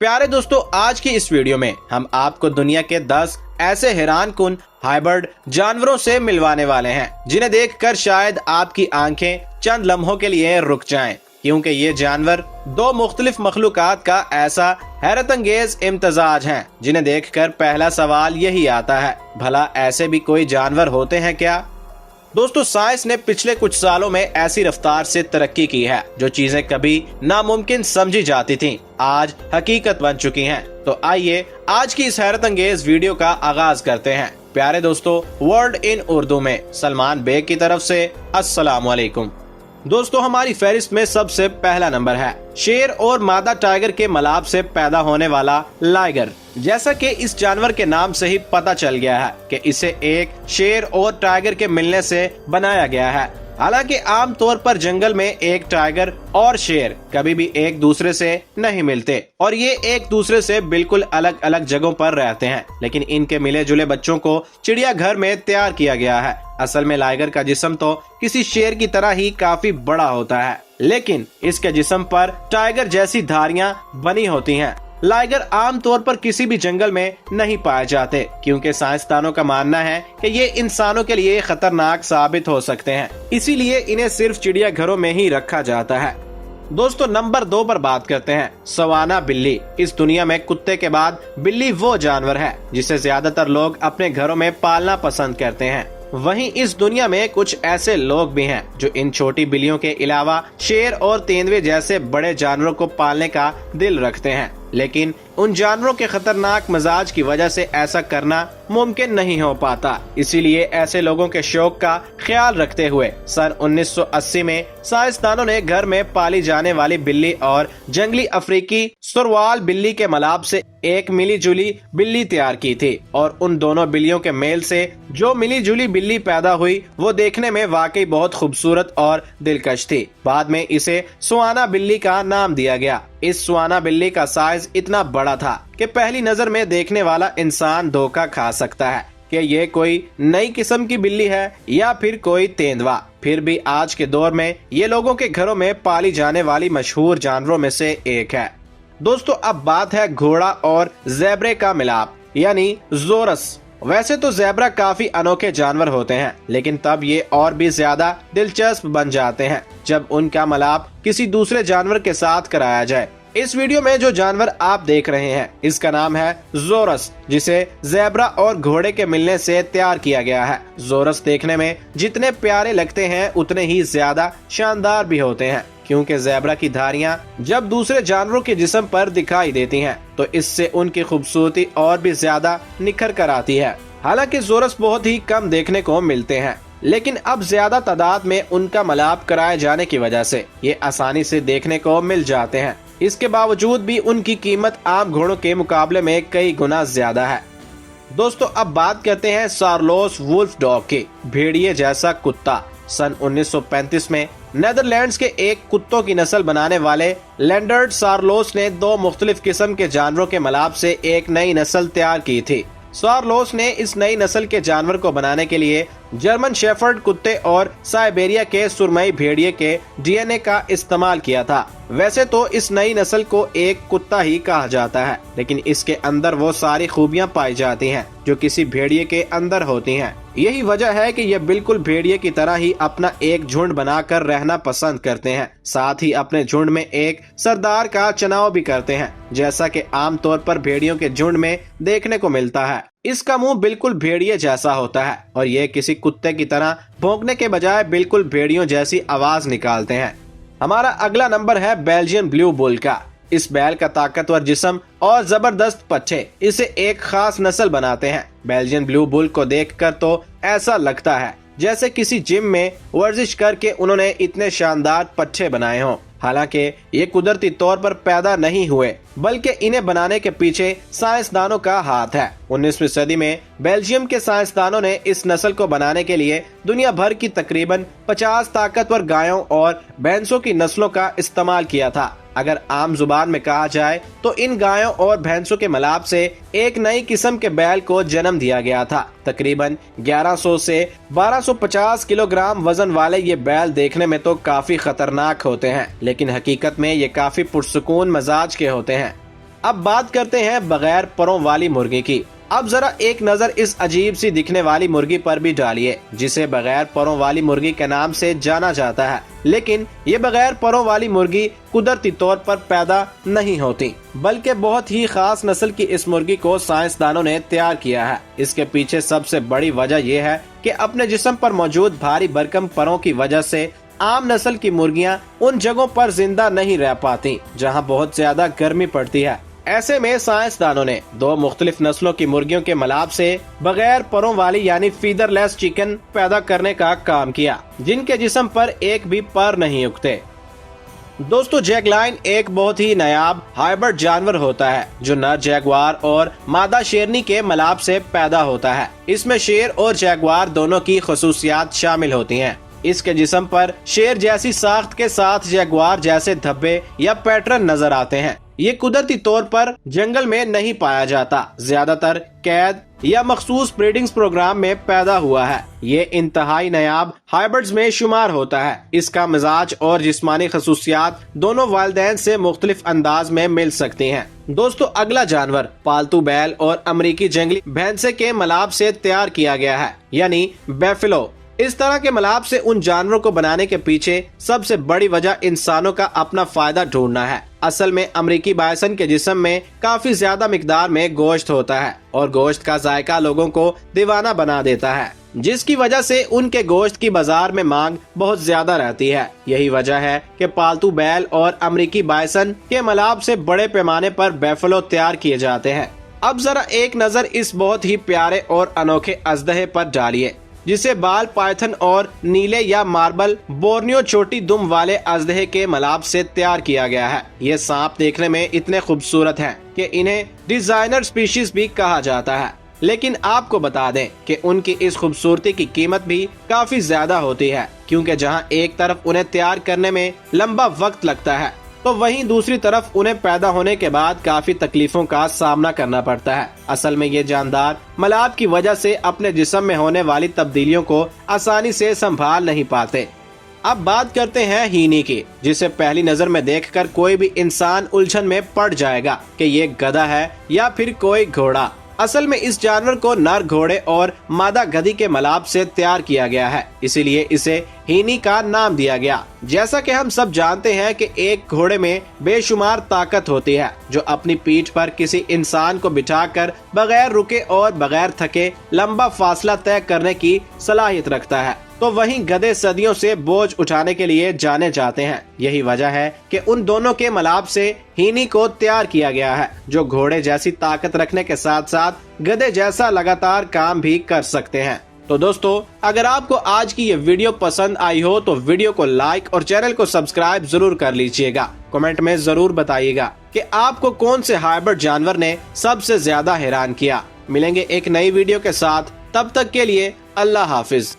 प्यारे दोस्तों, आज की इस वीडियो में हम आपको दुनिया के 10 ऐसे हैरान कुन हाइब्रिड जानवरों से मिलवाने वाले हैं जिन्हें देखकर शायद आपकी आंखें चंद लम्हों के लिए रुक जाएं, क्योंकि ये जानवर दो मुख्तलिफ मखलूकात का ऐसा हैरत अंगेज इम्तजाज हैं जिन्हें देखकर पहला सवाल यही आता है, भला ऐसे भी कोई जानवर होते हैं क्या? दोस्तों, साइंस ने पिछले कुछ सालों में ऐसी रफ्तार से तरक्की की है जो चीजें कभी नामुमकिन समझी जाती थीं, आज हकीकत बन चुकी हैं। तो आइए आज की इस हैरत अंगेज वीडियो का आगाज करते हैं। प्यारे दोस्तों, वर्ल्ड इन उर्दू में सलमान बेग की तरफ से अस्सलाम वालेकुम। दोस्तों, हमारी फहरिस्त में सबसे पहला नंबर है शेर और मादा टाइगर के मलाब से पैदा होने वाला लाइगर। जैसा कि इस जानवर के नाम से ही पता चल गया है कि इसे एक शेर और टाइगर के मिलने से बनाया गया है। हालांकि आम तौर पर जंगल में एक टाइगर और शेर कभी भी एक दूसरे से नहीं मिलते और ये एक दूसरे से बिल्कुल अलग अलग जगहों पर रहते हैं, लेकिन इनके मिले जुले बच्चों को चिड़ियाघर में तैयार किया गया है। असल में लाइगर का जिस्म तो किसी शेर की तरह ही काफी बड़ा होता है, लेकिन इसके जिस्म पर टाइगर जैसी धारियां बनी होती हैं। लाइगर आमतौर पर किसी भी जंगल में नहीं पाए जाते, क्योंकि साइंसदानों का मानना है कि ये इंसानों के लिए खतरनाक साबित हो सकते हैं, इसीलिए इन्हें सिर्फ चिड़ियाघरों में ही रखा जाता है। दोस्तों, नंबर 2 पर बात करते हैं सवाना बिल्ली। इस दुनिया में कुत्ते के बाद बिल्ली वो जानवर है जिसे ज्यादातर लोग अपने घरों में पालना पसंद करते हैं। वहीं इस दुनिया में कुछ ऐसे लोग भी हैं जो इन छोटी बिल्लियों के अलावा शेर और तेंदुए जैसे बड़े जानवरों को पालने का दिल रखते हैं, लेकिन उन जानवरों के खतरनाक मिजाज की वजह से ऐसा करना मुमकिन नहीं हो पाता। इसीलिए ऐसे लोगों के शौक का ख्याल रखते हुए सन 1980 में साइंसदानों ने घर में पाली जाने वाली बिल्ली और जंगली अफ्रीकी सुरवाल बिल्ली के मलाब से एक मिली जुली बिल्ली तैयार की थी और उन दोनों बिल्लियों के मेल से जो मिली जुली बिल्ली पैदा हुई वो देखने में वाकई बहुत खूबसूरत और दिलकश थी। बाद में इसे सुहाना बिल्ली का नाम दिया गया। इस सुहाना बिल्ली का साइज इतना बड़ा था कि पहली नजर में देखने वाला इंसान धोखा खा सकता है कि ये कोई नई किस्म की बिल्ली है या फिर कोई तेंदुआ। फिर भी आज के दौर में ये लोगों के घरों में पाली जाने वाली मशहूर जानवरों में से एक है। दोस्तों, अब बात है घोड़ा और ज़ेब्रे का मिलाप यानी ज़ोरस। वैसे तो ज़ेब्रा काफी अनोखे जानवर होते हैं, लेकिन तब ये और भी ज्यादा दिलचस्प बन जाते हैं जब उनका मिलाप किसी दूसरे जानवर के साथ कराया जाए। इस वीडियो में जो जानवर आप देख रहे हैं इसका नाम है ज़ोरस, जिसे ज़ेब्रा और घोड़े के मिलने से तैयार किया गया है। ज़ोरस देखने में जितने प्यारे लगते हैं उतने ही ज्यादा शानदार भी होते हैं, क्योंकि ज़ेब्रा की धारियां जब दूसरे जानवरों के जिस्म पर दिखाई देती हैं तो इससे उनकी खूबसूरती और भी ज्यादा निखर कर आती है। हालांकि ज़ोरस बहुत ही कम देखने को मिलते हैं, लेकिन अब ज्यादा तादाद में उनका मिलाप कराए जाने की वजह से ये आसानी से देखने को मिल जाते हैं। इसके बावजूद भी उनकी कीमत आम घोड़ों के मुकाबले में कई गुना ज्यादा है। दोस्तों, अब बात करते हैं सार्लोस वुल्फ डॉग की, भेड़िए जैसा कुत्ता। सन 1935 में नेदरलैंड्स के एक कुत्तों की नस्ल बनाने वाले लैंडर्ड सार्लोस ने दो मुख्तलिफ किस्म के जानवरों के मिलाप से एक नई नस्ल तैयार की थी। सार्लोस ने इस नई नस्ल के जानवर को बनाने के लिए जर्मन शेफर्ड कुत्ते और साइबेरिया के सुरमई भेड़िए के डीएनए का इस्तेमाल किया था। वैसे तो इस नई नस्ल को एक कुत्ता ही कहा जाता है, लेकिन इसके अंदर वो सारी खूबियां पाई जाती हैं जो किसी भेड़िए के अंदर होती हैं। यही वजह है कि ये बिल्कुल भेड़िए की तरह ही अपना एक झुंड बनाकर रहना पसंद करते हैं, साथ ही अपने झुंड में एक सरदार का चुनाव भी करते हैं, जैसा कि आमतौर पर भेड़ियों के झुंड में देखने को मिलता है। इसका मुंह बिल्कुल भेड़िए जैसा होता है और ये किसी कुत्ते की तरह भौंकने के बजाय बिल्कुल भेड़ियों जैसी आवाज निकालते हैं। हमारा अगला नंबर है बेल्जियन ब्लू बुल का। इस बैल का ताकतवर जिस्म और जबरदस्त पट्टे इसे एक खास नस्ल बनाते हैं। बेल्जियन ब्लू बुल को देखकर तो ऐसा लगता है जैसे किसी जिम में वर्जिश करके उन्होंने इतने शानदार पट्टे बनाए हों। हालांकि ये कुदरती तौर पर पैदा नहीं हुए, बल्कि इन्हें बनाने के पीछे साइंसदानों का हाथ है। 19वीं सदी में बेल्जियम के साइंसदानों ने इस नस्ल को बनाने के लिए दुनिया भर की तकरीबन 50 ताकतवर गायों और भैंसों की नस्लों का इस्तेमाल किया था। अगर आम जुबान में कहा जाए तो इन गायों और भैंसों के मिलाप से एक नई किस्म के बैल को जन्म दिया गया था। तकरीबन 1100 से 1250 किलोग्राम वजन वाले ये बैल देखने में तो काफी खतरनाक होते हैं, लेकिन हकीकत में ये काफी पुरसुकून मजाज के होते हैं। अब बात करते हैं बगैर परों वाली मुर्गी की। अब जरा एक नजर इस अजीब सी दिखने वाली मुर्गी पर भी डालिए, जिसे बगैर परों वाली मुर्गी के नाम से जाना जाता है। लेकिन ये बगैर परों वाली मुर्गी कुदरती तौर पर पैदा नहीं होती, बल्कि बहुत ही खास नस्ल की इस मुर्गी को साइंसदानों ने तैयार किया है। इसके पीछे सबसे बड़ी वजह यह है कि अपने जिस्म पर मौजूद भारी भरकम परों की वजह से आम नस्ल की मुर्गियां उन जगहों पर जिंदा नहीं रह पाती जहां बहुत ज्यादा गर्मी पड़ती है। ऐसे में साइंसदानों ने 2 मुख्तलिफ नस्लों की मुर्गियों के मिलाप से बगैर परों वाली यानी फीदरलेस चिकन पैदा करने का काम किया, जिनके जिस्म पर एक भी पर नहीं उगते। दोस्तों, जैगलाइन एक बहुत ही नायाब हाइब्रिड जानवर होता है जो नर जैगवार और मादा शेरनी के मिलाप से पैदा होता है। इसमें शेर और जैगवार दोनों की खसूसियात शामिल होती हैं। इसके जिस्म पर शेर जैसी साख्त के साथ जैगवार जैसे धब्बे या पैटर्न नजर आते हैं। ये कुदरती तौर पर जंगल में नहीं पाया जाता, ज्यादातर कैद या मखसूस ब्रीडिंग प्रोग्राम में पैदा हुआ है। ये इंतहाई नायाब हाइब्रिड्स में शुमार होता है। इसका मिजाज और जिस्मानी खसूसियात दोनों वालिदैन से मुख्तलिफ अंदाज में मिल सकती हैं। दोस्तों, अगला जानवर पालतू बैल और अमरीकी जंगली भैंसे के मिलाप से तैयार किया गया है, यानी बैफेलो। इस तरह के मिलाप से उन जानवरों को बनाने के पीछे सबसे बड़ी वजह इंसानों का अपना फायदा ढूंढना है। असल में अमरीकी बायसन के जिस्म में काफी ज्यादा मिकदार में गोश्त होता है और गोश्त का जायका लोगों को दीवाना बना देता है, जिसकी वजह से उनके गोश्त की बाजार में मांग बहुत ज्यादा रहती है। यही वजह है कि पालतू बैल और अमरीकी बायसन के मिलाप से बड़े पैमाने पर बैफलो तैयार किए जाते हैं। अब जरा एक नजर इस बहुत ही प्यारे और अनोखे अजदहे पर डालिए, जिसे बाल पाइथन और नीले या मार्बल बोर्नियो छोटी दुम वाले अजदहे के मिलाप से तैयार किया गया है। ये सांप देखने में इतने खूबसूरत हैं कि इन्हें डिजाइनर स्पीशीज भी कहा जाता है। लेकिन आपको बता दें कि उनकी इस खूबसूरती की कीमत भी काफी ज्यादा होती है, क्योंकि जहां एक तरफ उन्हें तैयार करने में लंबा वक्त लगता है, तो वहीं दूसरी तरफ उन्हें पैदा होने के बाद काफी तकलीफों का सामना करना पड़ता है। असल में ये जानदार मिलाप की वजह से अपने जिस्म में होने वाली तब्दीलियों को आसानी से संभाल नहीं पाते। अब बात करते हैं हीनी की, जिसे पहली नजर में देखकर कोई भी इंसान उलझन में पड़ जाएगा कि ये गधा है या फिर कोई घोड़ा। असल में इस जानवर को नर घोड़े और मादा गधी के मिलाप से तैयार किया गया है, इसीलिए इसे हीनी का नाम दिया गया। जैसा कि हम सब जानते हैं कि एक घोड़े में बेशुमार ताकत होती है, जो अपनी पीठ पर किसी इंसान को बिठाकर बगैर रुके और बगैर थके लंबा फासला तय करने की सलाहियत रखता है। तो वहीं गधे सदियों से बोझ उठाने के लिए जाने जाते हैं। यही वजह है कि उन दोनों के मिलाप से हीनी को तैयार किया गया है, जो घोड़े जैसी ताकत रखने के साथ साथ गधे जैसा लगातार काम भी कर सकते हैं। तो दोस्तों, अगर आपको आज की ये वीडियो पसंद आई हो तो वीडियो को लाइक और चैनल को सब्सक्राइब जरूर कर लीजिएगा। कमेंट में जरूर बताइएगा कि आपको कौन से हाइब्रिड जानवर ने सबसे ज्यादा हैरान किया। मिलेंगे एक नई वीडियो के साथ, तब तक के लिए अल्लाह हाफिज।